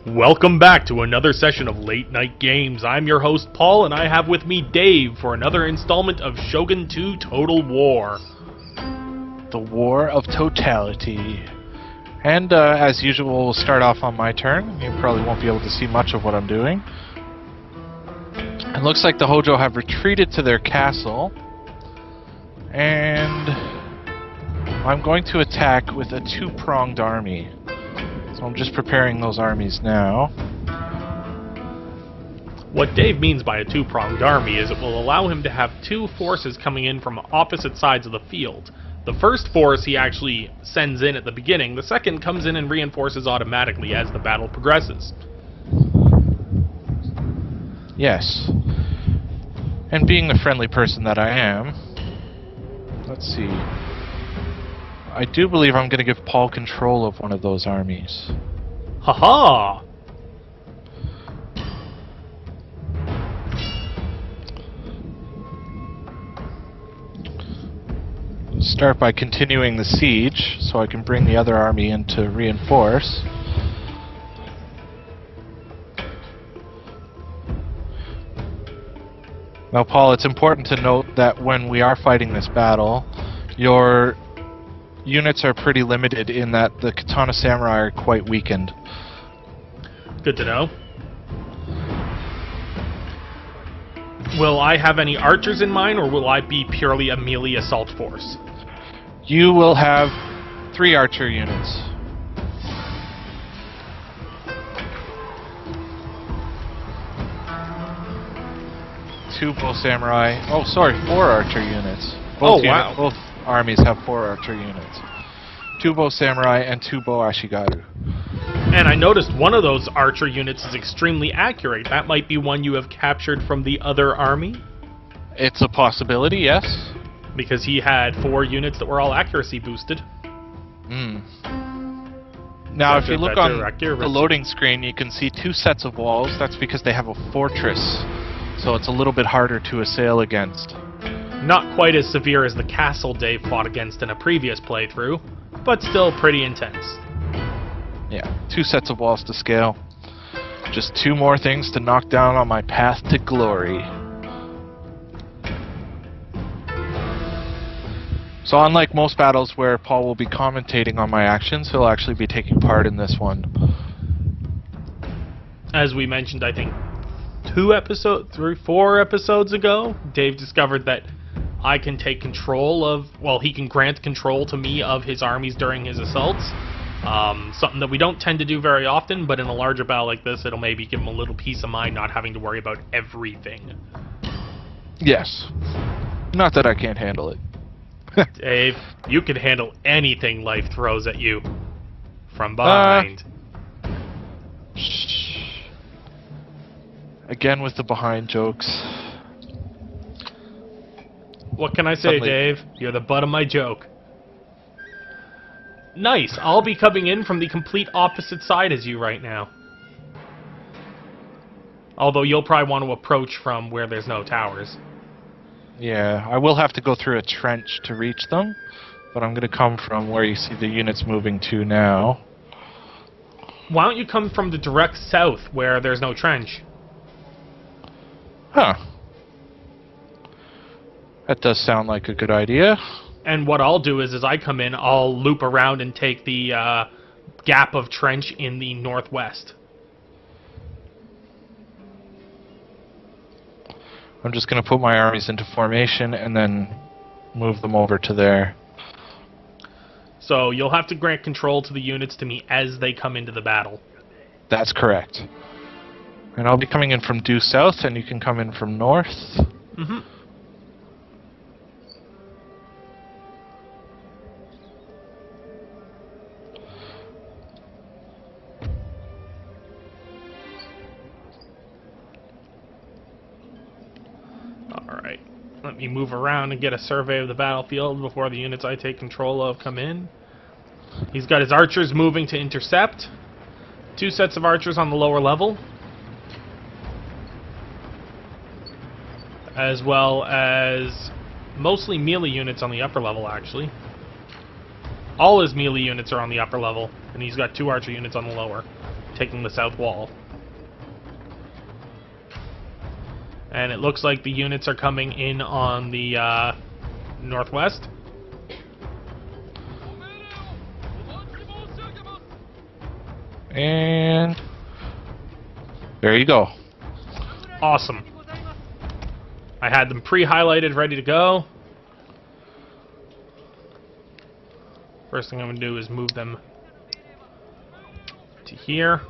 Welcome back to another session of Late Night Games. I'm your host Paul, and I have with me Dave for another installment of Shogun 2 Total War. The War of Totality. And as usual, we'll start off on my turn. You probably won't be able to see much of what I'm doing. It looks like the Hojo have retreated to their castle. And I'm going to attack with a two-pronged army. So I'm just preparing those armies now. What Dave means by a two-pronged army is it will allow him to have two forces coming in from opposite sides of the field. The first force he actually sends in at the beginning, the second comes in and reinforces automatically as the battle progresses. Yes. And being the friendly person that I am, let's see. I do believe I'm going to give Paul control of one of those armies. Haha! Start by continuing the siege, so I can bring the other army in to reinforce. Now, Paul, it's important to note that when we are fighting this battle, your units are pretty limited in that the Katana Samurai are quite weakened. Good to know. Will I have any archers in mind, or will I be purely a melee assault force? You will have 3 archer units. Two bow samurai. Oh, sorry, 4 archer units. Wow. Both armies have 4 archer units. 2 bow samurai and 2 bow ashigaru. And I noticed one of those archer units is extremely accurate. That might be one you have captured from the other army? It's a possibility, yes. Because he had 4 units that were all accuracy boosted. Now, if you look on the loading screen, you can see 2 sets of walls. That's because they have a fortress, so it's a little bit harder to assail against. Not quite as severe as the castle Dave fought against in a previous playthrough, but still pretty intense. Yeah, 2 sets of walls to scale. Just 2 more things to knock down on my path to glory. So unlike most battles where Paul will be commentating on my actions, he'll actually be taking part in this one. As we mentioned, I think 4 episodes ago, Dave discovered that I can take control of, well, he can grant control to me of his armies during his assaults. Something that we don't tend to do very often, but in a larger battle like this, it'll maybe give him a little peace of mind not having to worry about everything. Yes. Not that I can't handle it. Dave, you can handle anything life throws at you. From behind. Shh. Again with the behind jokes. What can I say, Dave? You're the butt of my joke. Nice. I'll be coming in from the complete opposite side as you right now. Although you'll probably want to approach from where there's no towers. Yeah, I will have to go through a trench to reach them, but I'm going to come from where you see the units moving to now. Why don't you come from the direct south where there's no trench? Huh. That does sound like a good idea. And what I'll do is as I come in, I'll loop around and take the gap of trench in the northwest. I'm just going to put my armies into formation and then move them over to there. So you'll have to grant control to the units to me as they come into the battle. That's correct. And I'll be coming in from due south, and you can come in from north. Mm-hmm. Alright, let me move around and get a survey of the battlefield before the units I take control of come in. He's got his archers moving to intercept. 2 sets of archers on the lower level. As well as mostly melee units on the upper level, actually. All his melee units are on the upper level, and he's got 2 archer units on the lower. taking the south wall. And it looks like the units are coming in on the northwest. And there you go. Awesome. I had them pre-highlighted, ready to go. First thing I'm going to do is move them to here.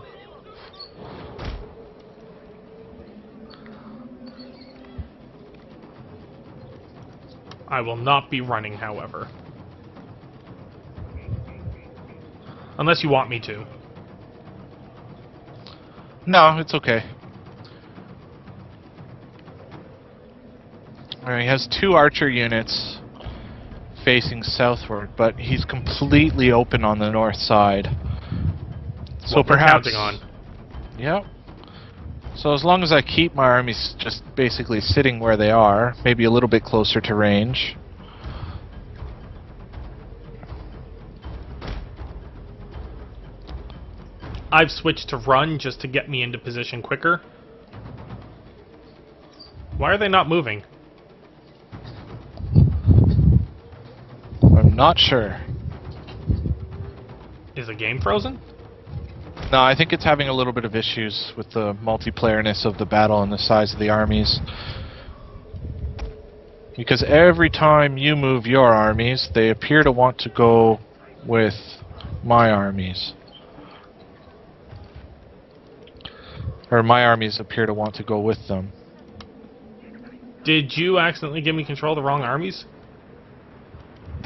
I will not be running, however. Unless you want me to. No, it's okay. Alright, he has 2 archer units facing southward, but he's completely open on the north side. So What we're perhaps... counting on. Yep. So as long as I keep my armies just basically sitting where they are, maybe a little bit closer to range. I've switched to run just to get me into position quicker. Why are they not moving? I'm not sure. Is the game frozen? No, I think it's having a little bit of issues with the multiplayerness of the battle and the size of the armies. Because every time you move your armies, they appear to want to go with my armies. Or my armies appear to want to go with them. Did you accidentally give me control of the wrong armies?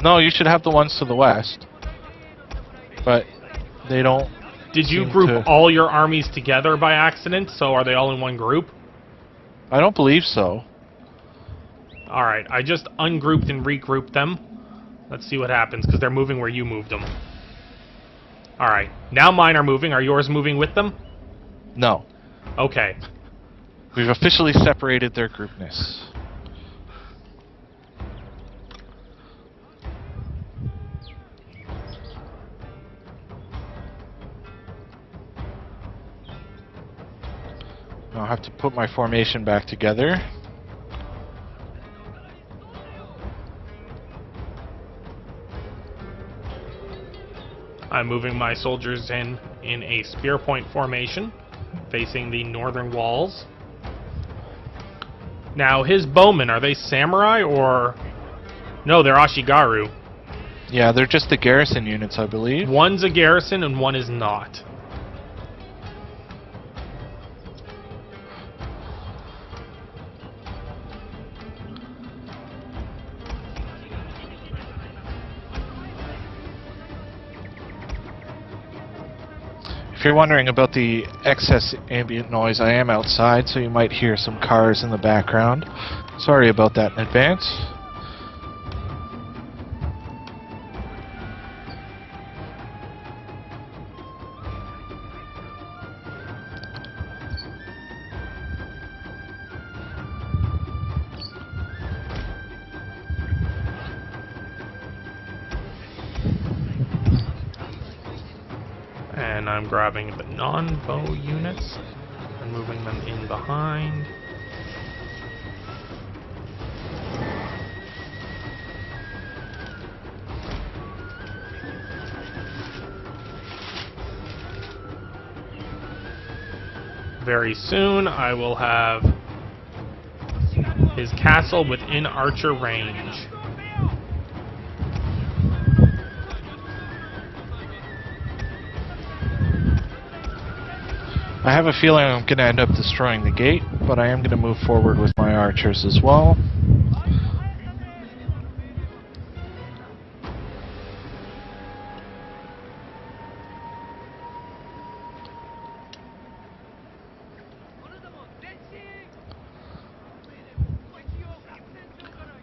No, you should have the ones to the west. But they don't. Did you seem group to... all your armies together by accident? So are they all in one group? I don't believe so. Alright, I just ungrouped and regrouped them. Let's see what happens, because they're moving where you moved them. Alright, now mine are moving. Are yours moving with them? No. Okay. We've officially separated their groupness. I'll have to put my formation back together. I'm moving my soldiers in a spear point formation, facing the northern walls. Now, his bowmen, are they samurai or... No, they're Ashigaru. Yeah, they're just the garrison units, I believe. One's a garrison and one is not. If you're wondering about the excess ambient noise, I am outside, so you might hear some cars in the background. Sorry about that in advance. And I'm grabbing the non-bow units and moving them in behind. Very soon I will have his castle within archer range. I have a feeling I'm going to end up destroying the gate, but I am going to move forward with my archers as well.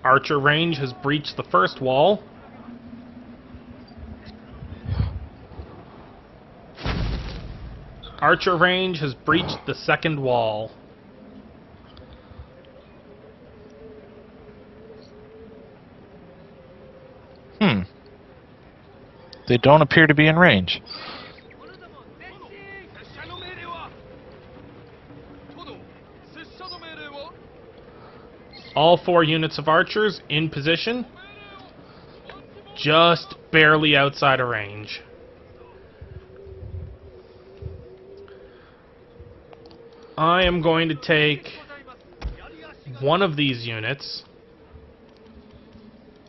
Archer range has breached the first wall. Archer range has breached the second wall. They don't appear to be in range. All 4 units of archers in position. Just barely outside of range. I am going to take one of these units.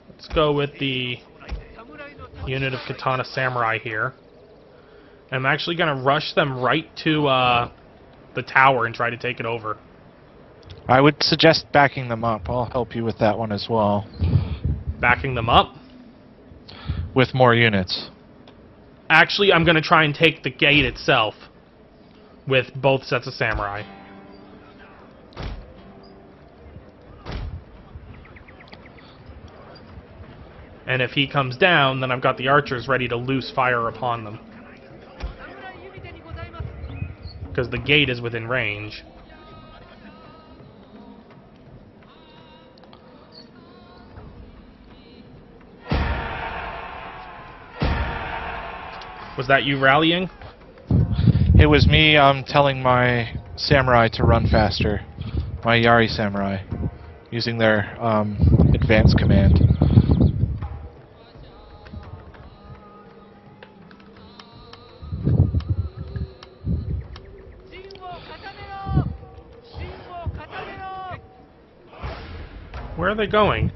Let's go with the unit of Katana Samurai here. I'm actually going to rush them right to the tower and try to take it over. I would suggest backing them up. I'll help you with that one as well. Backing them up? With more units. Actually, I'm going to try and take the gate itself with both sets of samurai. And if he comes down, then I've got the archers ready to loose fire upon them. Because the gate is within range. Was that you rallying? It was me telling my samurai to run faster. My Yari samurai. Using their advance command. Where are they going?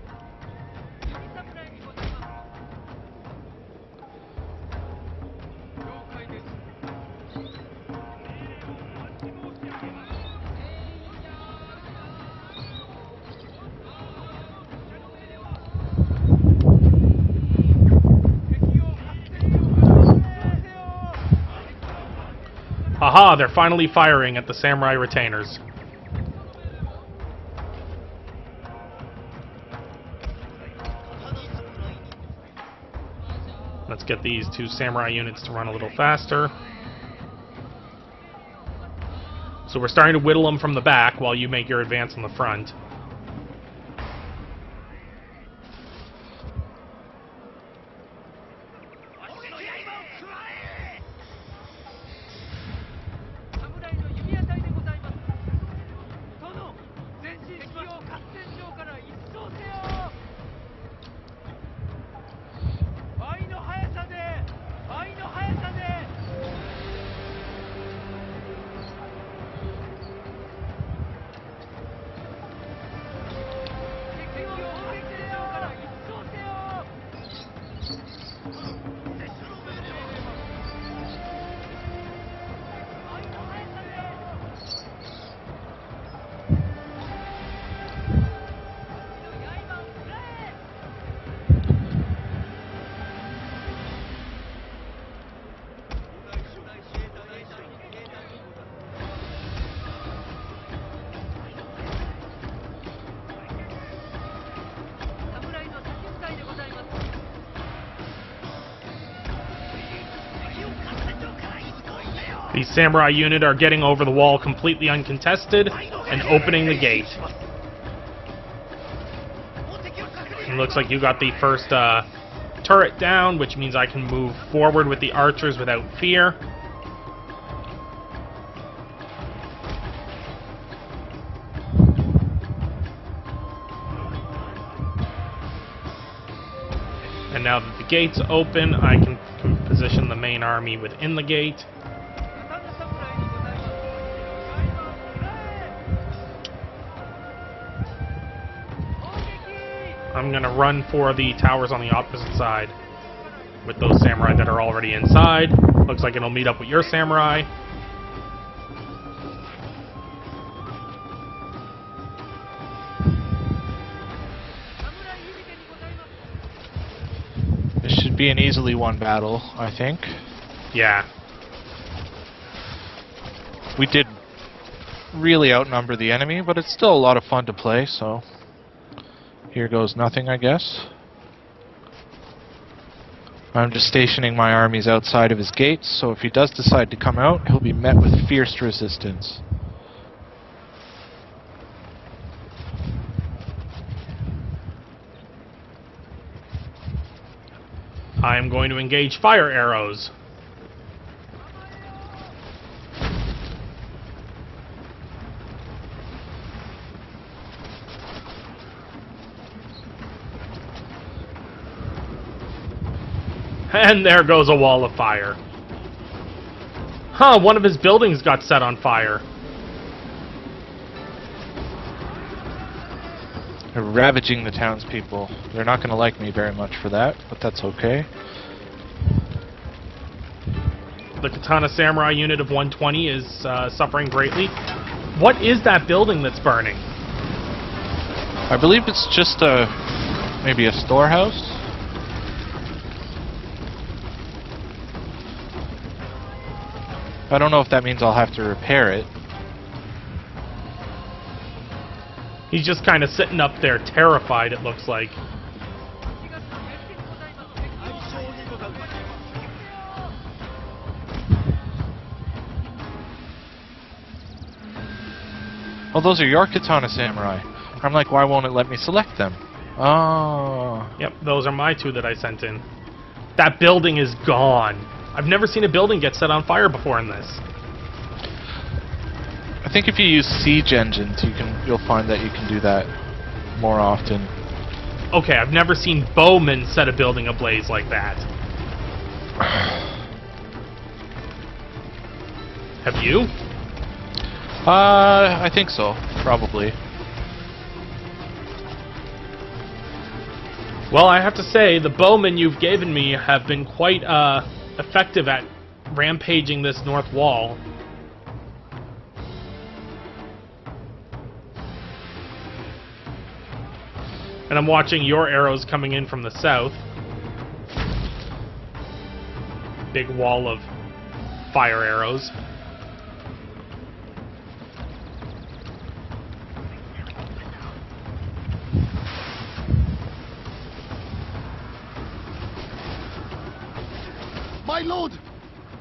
Haha, they're finally firing at the samurai retainers. Let's get these 2 samurai units to run a little faster. So we're starting to whittle them from the back while you make your advance on the front. The samurai unit are getting over the wall completely uncontested and opening the gate. It looks like you got the first turret down, which means I can move forward with the archers without fear. And now that the gate's open, I can position the main army within the gate. I'm going to run for the towers on the opposite side with those samurai that are already inside. Looks like it'll meet up with your samurai. This should be an easily won battle, I think. Yeah. We did really outnumber the enemy, but it's still a lot of fun to play, so... Here goes nothing, I guess. I'm just stationing my armies outside of his gates, so if he does decide to come out, he'll be met with fierce resistance. I am going to engage fire arrows. And there goes a wall of fire. Huh, one of his buildings got set on fire. They're ravaging the townspeople. They're not going to like me very much for that, but that's okay. The Katana Samurai unit of 120 is suffering greatly. What is that building that's burning? I believe it's just maybe a storehouse. I don't know if that means I'll have to repair it. He's just kind of sitting up there terrified, it looks like. Oh, those are your Katana Samurai. I'm like, why won't it let me select them? Oh. Yep, those are my two that I sent in. That building is gone. I've never seen a building get set on fire before in this. I think if you use siege engines, you'll find that you can do that more often. Okay, I've never seen bowmen set a building ablaze like that. Have you? I think so, probably. Well, I have to say, the bowmen you've given me have been quite effective at rampaging this north wall. And I'm watching your arrows coming in from the south. Big wall of fire arrows. My lord,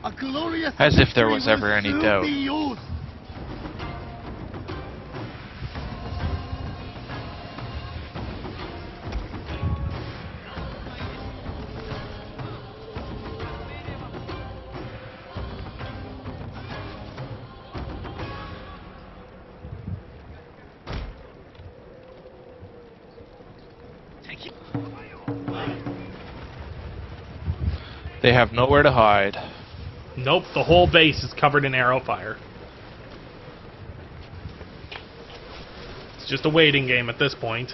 a glorious As if there victory was ever will any soon doubt. be yours. They have nowhere to hide. Nope, the whole base is covered in arrow fire. It's just a waiting game at this point.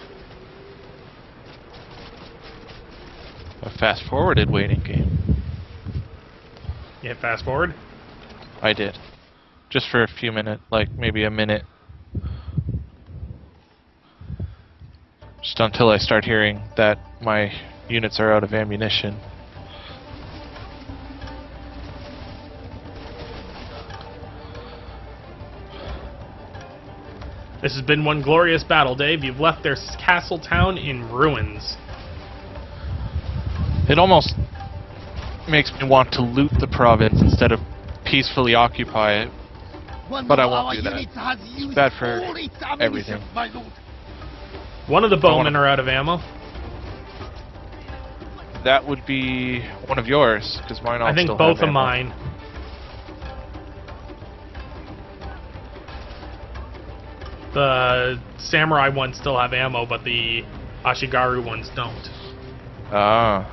A fast-forwarded waiting game. You hit fast forward? I did. Just for a few minutes, like maybe a minute. Just until I start hearing that my units are out of ammunition. This has been one glorious battle, Dave. You've left their castle town in ruins. It almost makes me want to loot the province instead of peacefully occupy it. But I won't do that. It's bad for everything. My lord. One of the bowmen are out of ammo. That would be one of yours, because mine all I think still both have of ammo. mine. The samurai ones still have ammo, but the Ashigaru ones don't. Ah.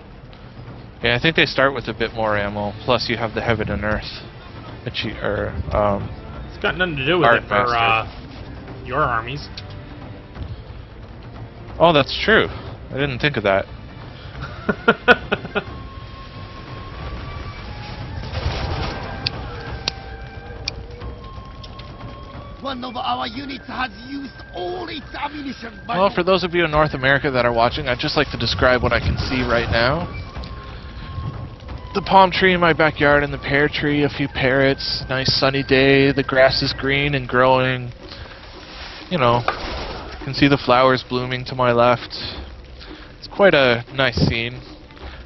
Yeah, I think they start with a bit more ammo, plus you have the Heaven and Earth. It's got nothing to do with Art it for Master. your armies. Oh, that's true. I didn't think of that. One of our units has used all its ammunition. My Well, lord. for those of you in North America that are watching, I'd just like to describe what I can see right now. The palm tree in my backyard and the pear tree, a few parrots, nice sunny day, the grass is green and growing. You know, you can see the flowers blooming to my left. It's quite a nice scene.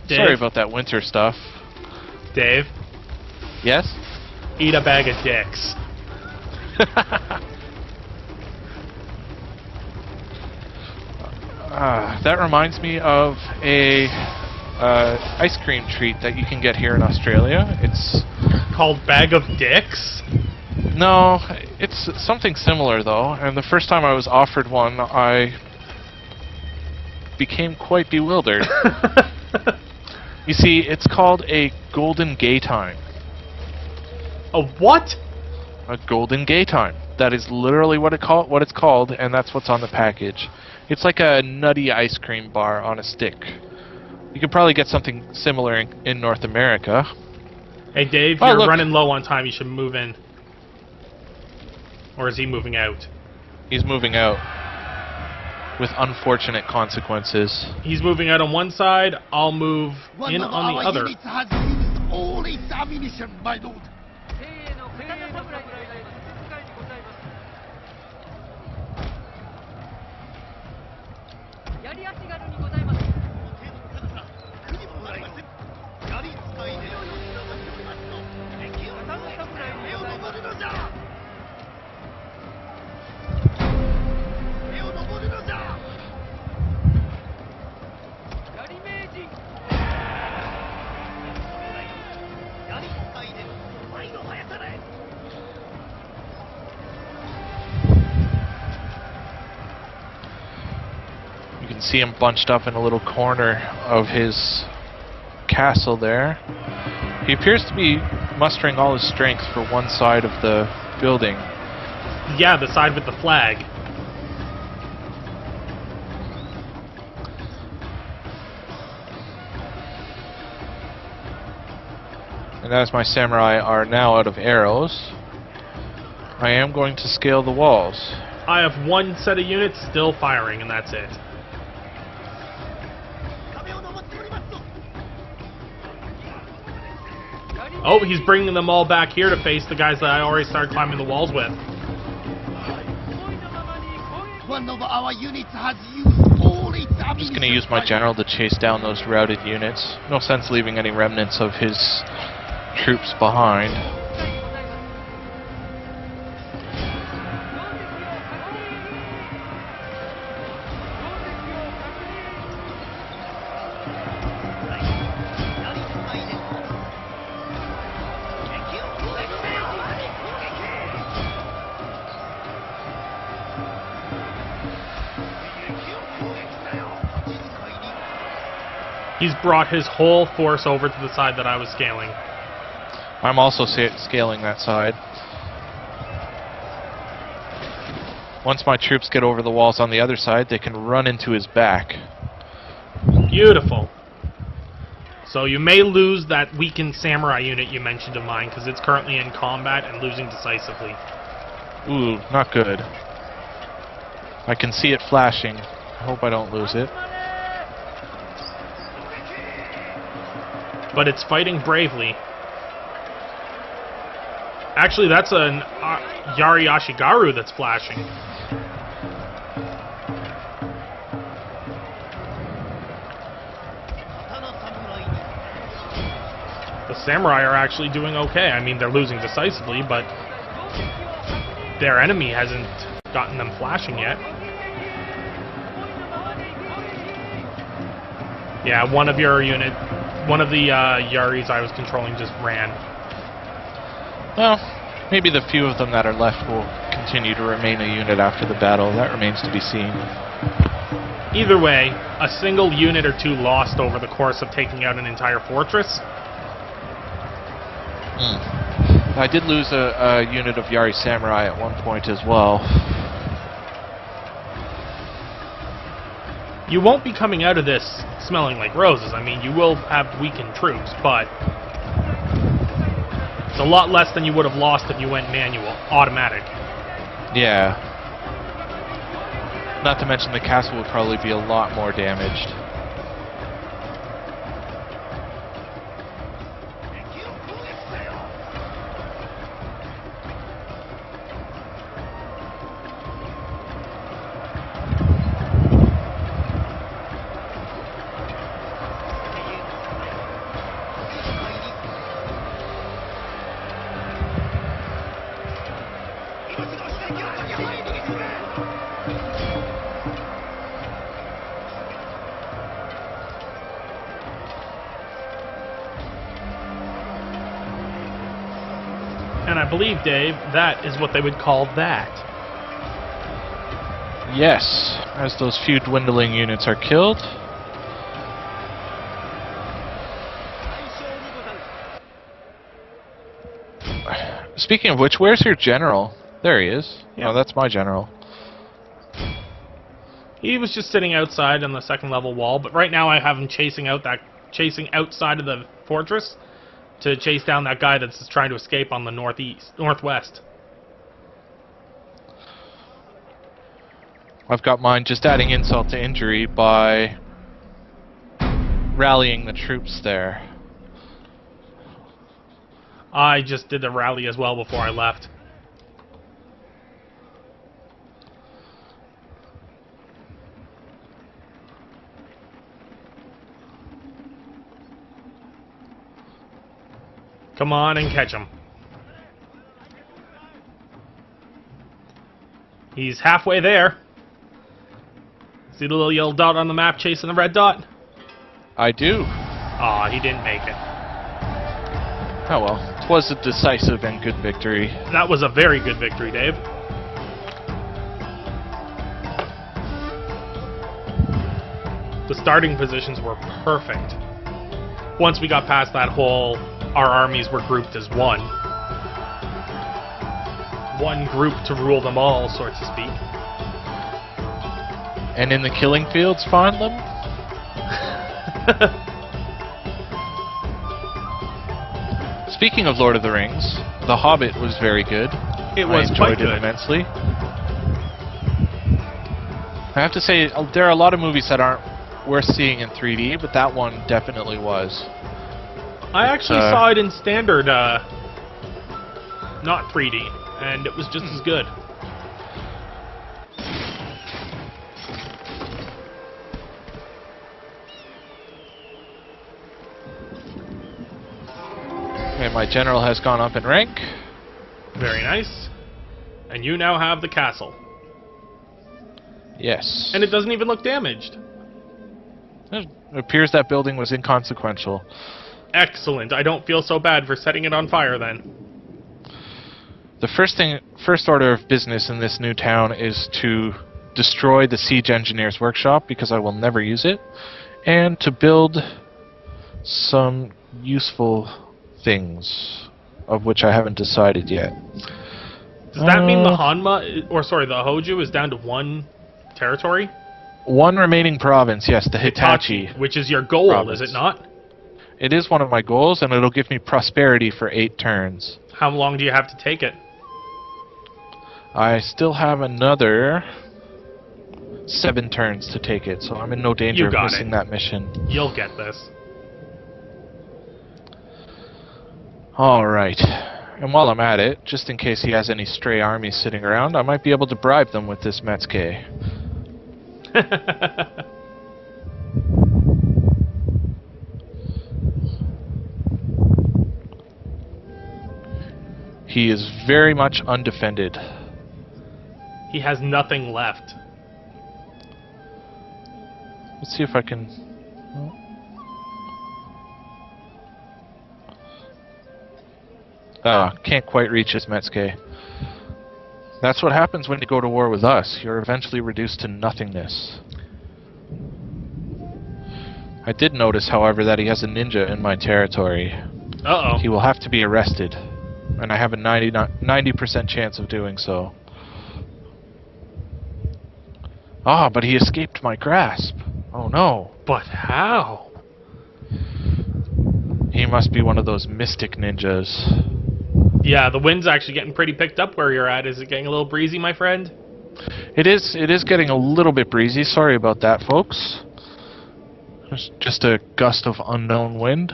Dave? Sorry about that winter stuff. Dave, Yes? eat a bag of dicks. That reminds me of a ice cream treat that you can get here in Australia. It's Called Bag of Dicks? no, it's something similar though. And the first time I was offered one, I became quite bewildered. You see, it's called a golden gay time. A what? A golden gay time. That is literally what it's called, and that's what's on the package. It's like a nutty ice cream bar on a stick. You could probably get something similar in North America. Hey Dave, Oh, you're look. running low on time. You should move in. Or is he moving out? He's moving out with unfortunate consequences. He's moving out on one side. I'll move One in of on the our other. units has used all its ammunition, my lord. You can see him bunched up in a little corner of his castle there. He appears to be mustering all his strength for one side of the building. Yeah, the side with the flag. And as my samurai are now out of arrows, I am going to scale the walls. I have one set of units still firing, and that's it. Oh, he's bringing them all back here to face the guys that I already started climbing the walls with. One of our units has used all its ammunition. I'm just going to use my general to chase down those routed units. No sense leaving any remnants of his troops behind. He's brought his whole force over to the side that I was scaling. I'm also scaling that side. Once my troops get over the walls on the other side, they can run into his back. Beautiful. So you may lose that weakened samurai unit you mentioned of mine, because it's currently in combat and losing decisively. Ooh, not good. I can see it flashing. I hope I don't lose it. But it's fighting bravely. Actually, that's an Yari Ashigaru that's flashing. The samurai are actually doing okay. I mean, they're losing decisively, but their enemy hasn't gotten them flashing yet. Yeah, one of the Yaris I was controlling just ran. Well, maybe the few of them that are left will continue to remain a unit after the battle. That remains to be seen. Either way, a single unit or two lost over the course of taking out an entire fortress. I did lose a unit of Yari Samurai at one point as well. You won't be coming out of this smelling like roses. I mean, you will have weakened troops, but it's a lot less than you would have lost if you went manual, automatic. Yeah. Not to mention the castle would probably be a lot more damaged. And I believe, Dave, that is what they would call that. Yes, as those few dwindling units are killed. Speaking of which, where's your general? There he is. Yeah. Oh, that's my general. He was just sitting outside on the second level wall, but right now I have him chasing outside of the fortress to chase down that guy that's trying to escape on the northwest. I've got mine just adding insult to injury by rallying the troops there. I just did the rally as well before I left. Come on and catch him. He's halfway there. See the little yellow dot on the map chasing the red dot? I do. Aw, he didn't make it. Oh well, it was a decisive and good victory. That was a very good victory, Dave. The starting positions were perfect. Once we got past that hole, our armies were grouped as one. One group to rule them all, so to speak. And in the killing fields, find them? Speaking of Lord of the Rings, The Hobbit was very good. It was I enjoyed quite good. it immensely. I have to say, there are a lot of movies that aren't worth seeing in 3D, but that one definitely was. I actually saw it in standard, not 3D, and it was just as good. And my general has gone up in rank. Very nice. And you now have the castle. Yes. And it doesn't even look damaged. It appears that building was inconsequential. Excellent. I don't feel so bad for setting it on fire then. The first order of business in this new town is to destroy the siege engineer's workshop, because I will never use it, and to build some useful things, of which I haven't decided yet. Does that mean the Hanma, or sorry, the Hoju is down to one territory? One remaining province, yes, the Hitachi. Which is your goal, province. is it not? It is one of my goals, and it'll give me prosperity for 8 turns. How long do you have to take it? I still have another 7 turns to take it, so I'm in no danger of missing that mission. You'll get this. Alright. And while I'm at it, just in case he has any stray armies sitting around, I might be able to bribe them with this Metsuke. He is very much undefended. He has nothing left. Let's see if I can... can't quite reach his Metsuke. That's what happens when you go to war with us. You're eventually reduced to nothingness. I did notice, however, that he has a ninja in my territory. Uh-oh. He will have to be arrested. And I have a 90% chance of doing so. Ah, but he escaped my grasp. Oh no. But how? He must be one of those mystic ninjas. Yeah, the wind's actually getting pretty picked up where you're at. Is it getting a little breezy, my friend? It is getting a little bit breezy. Sorry about that, folks. There's just a gust of unknown wind.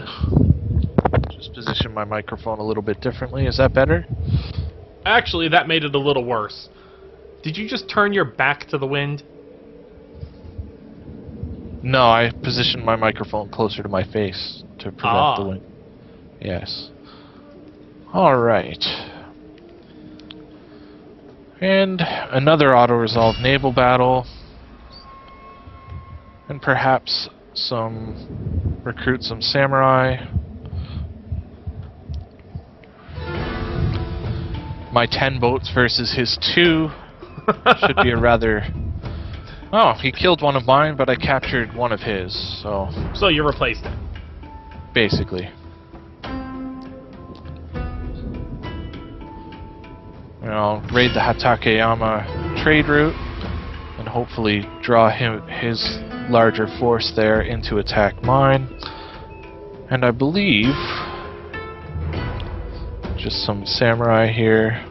Just position my microphone a little bit differently. Is that better? Actually, that made it a little worse. Did you just turn your back to the wind? No, I positioned my microphone closer to my face to prevent the wind. Yes. Alright. And another auto-resolved naval battle. And perhaps recruit some samurai. My 10 boats versus his 2 should be a rather... Oh, he killed one of mine, but I captured one of his, so... So you replaced it. Basically. know, raid the Hatakeyama trade route and hopefully draw his larger force there in to attack mine. And I believe just some samurai here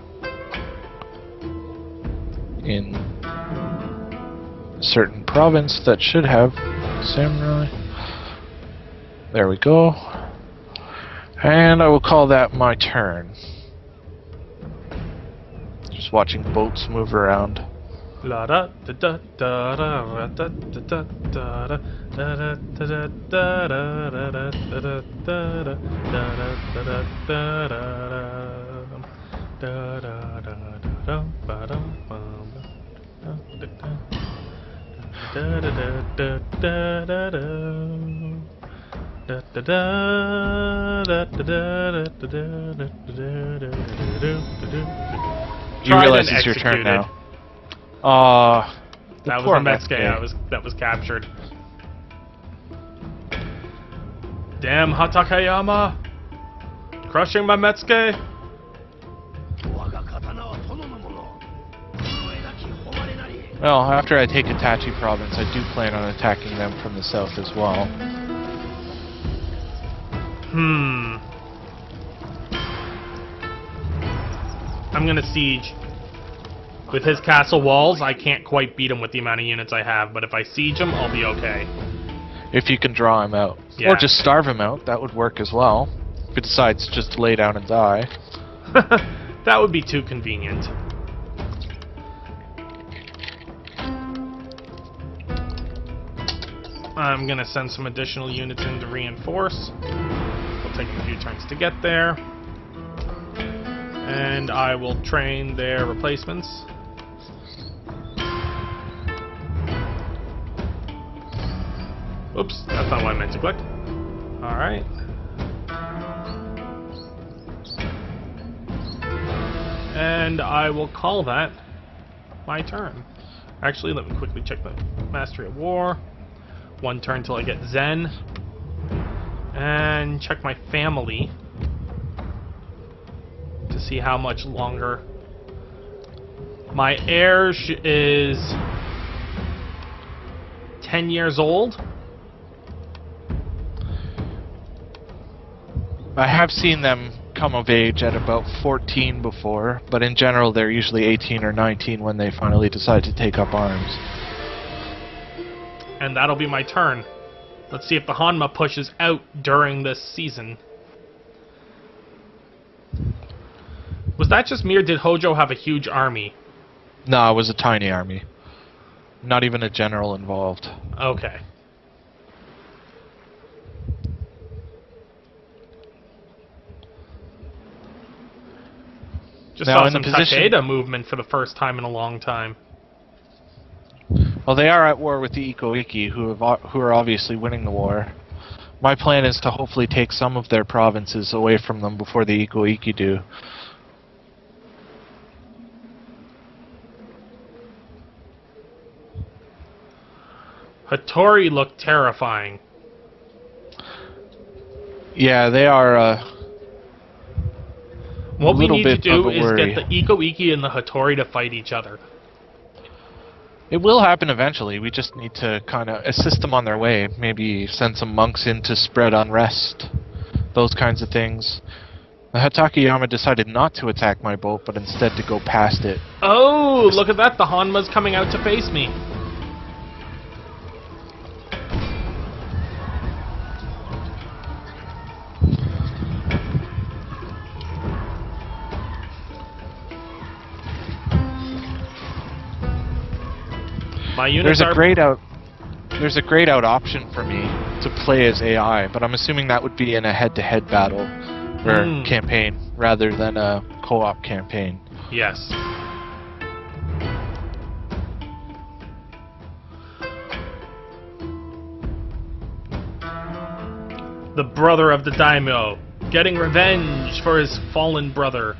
in a certain province that should have samurai. There we go. And I will call that my turn. Just watching boats move around. La da da da da da da da da da da da da You realize it's your turn now. That was a Metsuke that was captured. Damn Hatakeyama! Crushing my Metsuke! Well, after I take Itachi province, I do plan on attacking them from the south as well. I'm gonna siege. With his castle walls, I can't quite beat him with the amount of units I have, but if I siege him, I'll be okay. If you can draw him out. Yeah. Or just starve him out, that would work as well. If he decides just to lay down and die. That would be too convenient. I'm gonna send some additional units in to reinforce. It'll take them a few turns to get there. And I will train their replacements. Oops, that's not what I meant to click. Alright. And I will call that my turn. Actually, let me quickly check the Mastery of War. One turn till I get Zen. And check my family to see how much longer. My heir is 10 years old. I have seen them come of age at about 14 before, but in general they're usually 18 or 19 when they finally decide to take up arms. And that'll be my turn. Let's see if the Hanma pushes out during this season. Was that just me, or did Hojo have a huge army? No, it was a tiny army. Not even a general involved. Okay. Just Now, saw in the some position- Takeda movement for the first time in a long time. Well, they are at war with the Ikoiki, who are obviously winning the war. My plan is to hopefully take some of their provinces away from them before the Ikoiki do. Hattori looked terrifying. Yeah, they are What we little need to bit do of a is worry. get the Ikoiki and the Hattori to fight each other. It will happen eventually. We just need to kind of assist them on their way. Maybe send some monks in to spread unrest. Those kinds of things. The Hatakeyama decided not to attack my boat, but instead to go past it. Oh, look at that. The Hanma's coming out to face me. My units There's a grayed out option for me to play as AI, but I'm assuming that would be in a head-to-head battle or campaign rather than a co-op campaign. Yes. The brother of the daimyo, getting revenge for his fallen brother,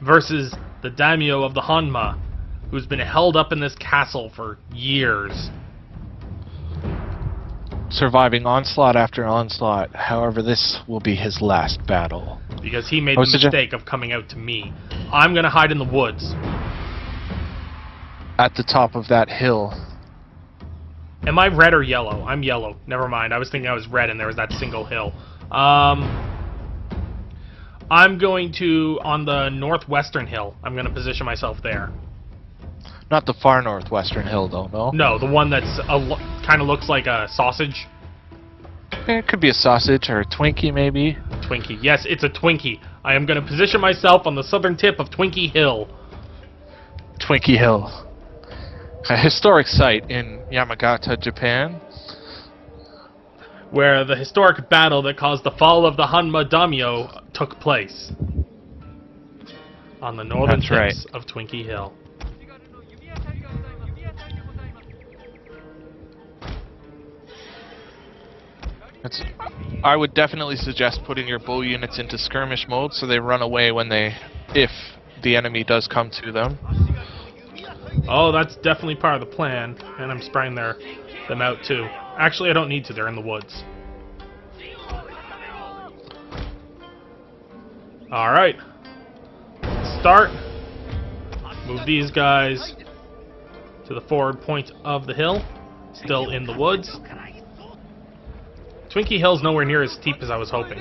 versus the daimyo of the Hanma, who's been held up in this castle for years. Surviving onslaught after onslaught, however, this will be his last battle. because he made I the was mistake of coming out to me. I'm gonna hide in the woods. At the top of that hill. Am I red or yellow? I'm yellow. Never mind. I was thinking I was red and there was that single hill. I'm going to, on the northwestern hill, I'm going to position myself there. Not the far northwestern hill, though, no? No, the one that's kind of looks like a sausage. It could be a sausage or a Twinkie, maybe. Twinkie. Yes, it's a Twinkie. I am going to position myself on the southern tip of Twinkie Hill. Twinkie Hill. A historic site in Yamagata, Japan. Where the historic battle that caused the fall of the Hanma Daimyo took place. On the northern tips of Twinkie Hill. I would definitely suggest putting your bull units into skirmish mode so they run away if the enemy does come to them. Oh, that's definitely part of the plan, and I'm spraying them out too. Actually, I don't need to, they're in the woods. Alright. Start. Move these guys to the forward point of the hill. Still in the woods. Twinkie Hill's nowhere near as steep as I was hoping.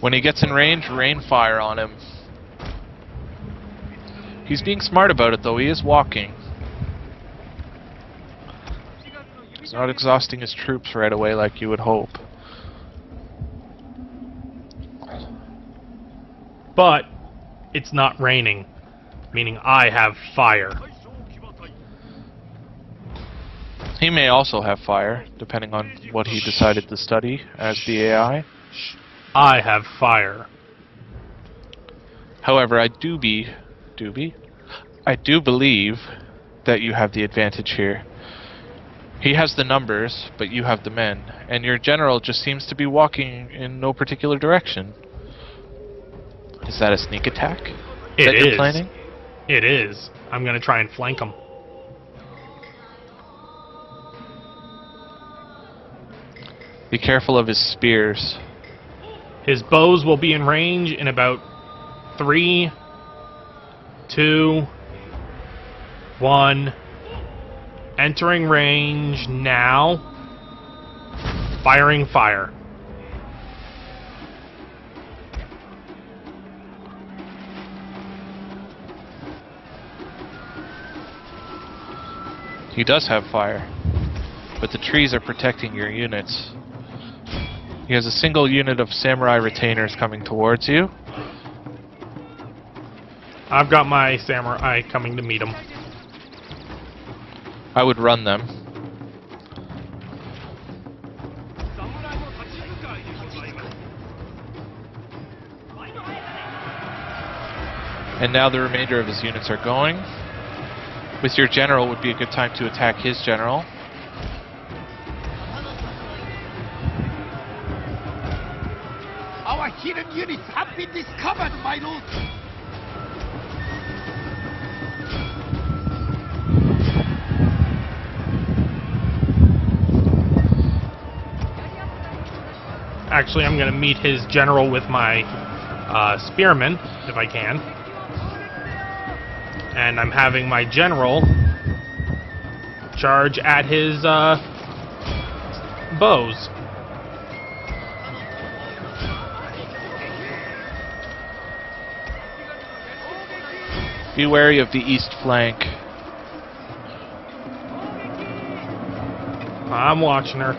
When he gets in range, rain fire on him. He's being smart about it, though. He is walking. He's not exhausting his troops right away like you would hope. But it's not raining, meaning I have fire. He may also have fire, depending on what he decided to study as the AI. I have fire. However, I do believe that you have the advantage here. He has the numbers, but you have the men, and your general just seems to be walking in no particular direction. Is that a sneak attack? Is that your planning? It is. I'm going to try and flank him. Be careful of his spears. His bows will be in range in about 3, 2, 1. Entering range now. Firing fire. He does have fire, but the trees are protecting your units. He has a single unit of samurai retainers coming towards you. I've got my samurai coming to meet him. I would run them. And now the remainder of his units are going. With your general would be a good time to attack his general. Our hidden units have been discovered, my lord. Actually, I'm going to meet his general with my spearmen, if I can. And I'm having my general charge at his bows. Be wary of the east flank. I'm watching her.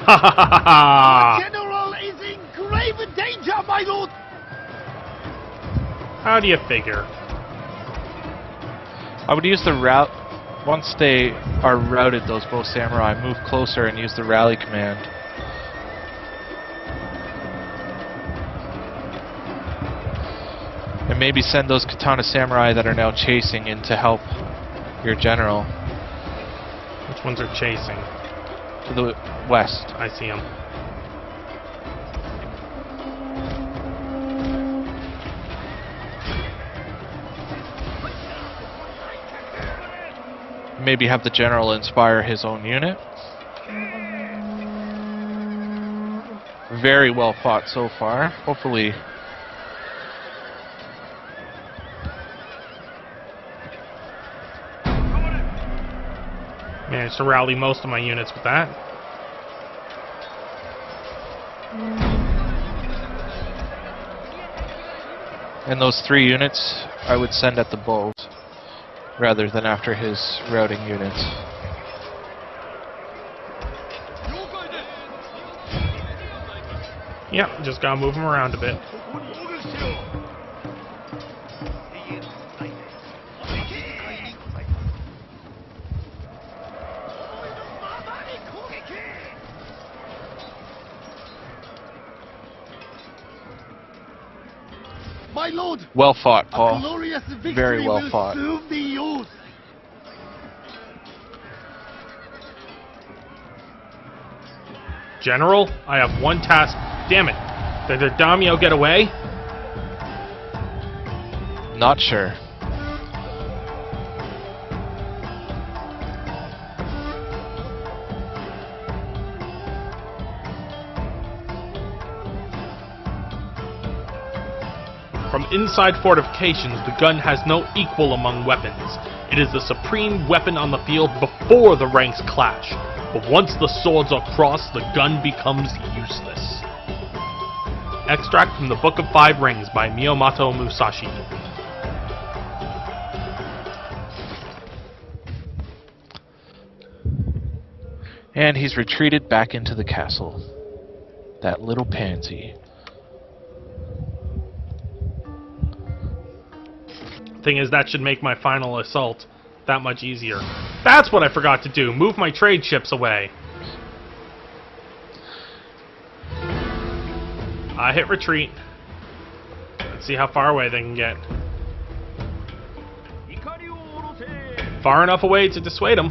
Ha ha ha ha! General is in grave danger, my lord. How do you figure? I would use the route. Once they are routed, those both samurai, move closer and use the rally command. And maybe send those katana samurai that are now chasing in to help your general. Which ones are chasing? To the west. I see them. Maybe have the general inspire his own unit. Very well fought so far. Hopefully... Managed to rally most of my units with that. And those 3 units I would send at the bows rather than after his routing units. Yep, just gotta move them around a bit. My lord, Well fought, a Paul. glorious victory Very well will fought. soon be yours. General, I have one task. Damn it. Did the daimyo get away? Not sure. From inside fortifications, the gun has no equal among weapons. It is the supreme weapon on the field before the ranks clash. But once the swords are crossed, the gun becomes useless. Extract from the Book of Five Rings by Miyamoto Musashi. And he's retreated back into the castle. That little pansy. Thing is, that should make my final assault that much easier. That's what I forgot to do. Move my trade ships away. I hit retreat. Let's see how far away they can get. Far enough away to dissuade them.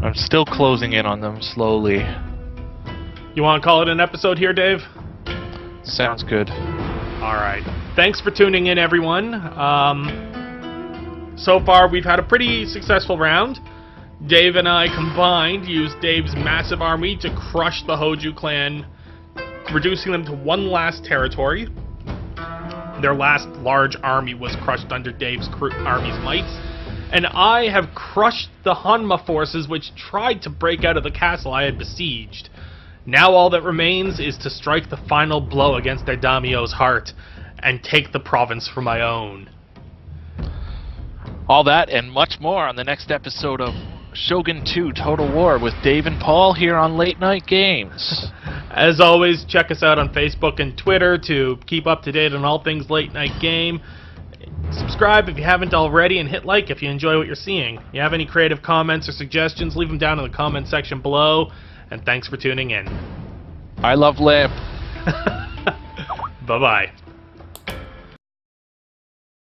I'm still closing in on them slowly. You want to call it an episode here, Dave? Sounds good. Alright. Thanks for tuning in, everyone. So far, we've had a pretty successful round. Dave and I combined used Dave's massive army to crush the Hoju Clan, reducing them to one last territory. Their last large army was crushed under Dave's army's might. And I have crushed the Hanma forces which tried to break out of the castle I had besieged. Now all that remains is to strike the final blow against their daimyo's heart and take the province for my own. All that and much more on the next episode of Shogun 2 Total War with Dave and Paul here on Late Night Games. As always, check us out on Facebook and Twitter to keep up to date on all things Late Night Game. Subscribe if you haven't already, and hit like if you enjoy what you're seeing. If you have any creative comments or suggestions, leave them down in the comment section below. And thanks for tuning in. I love lamp. Bye-bye.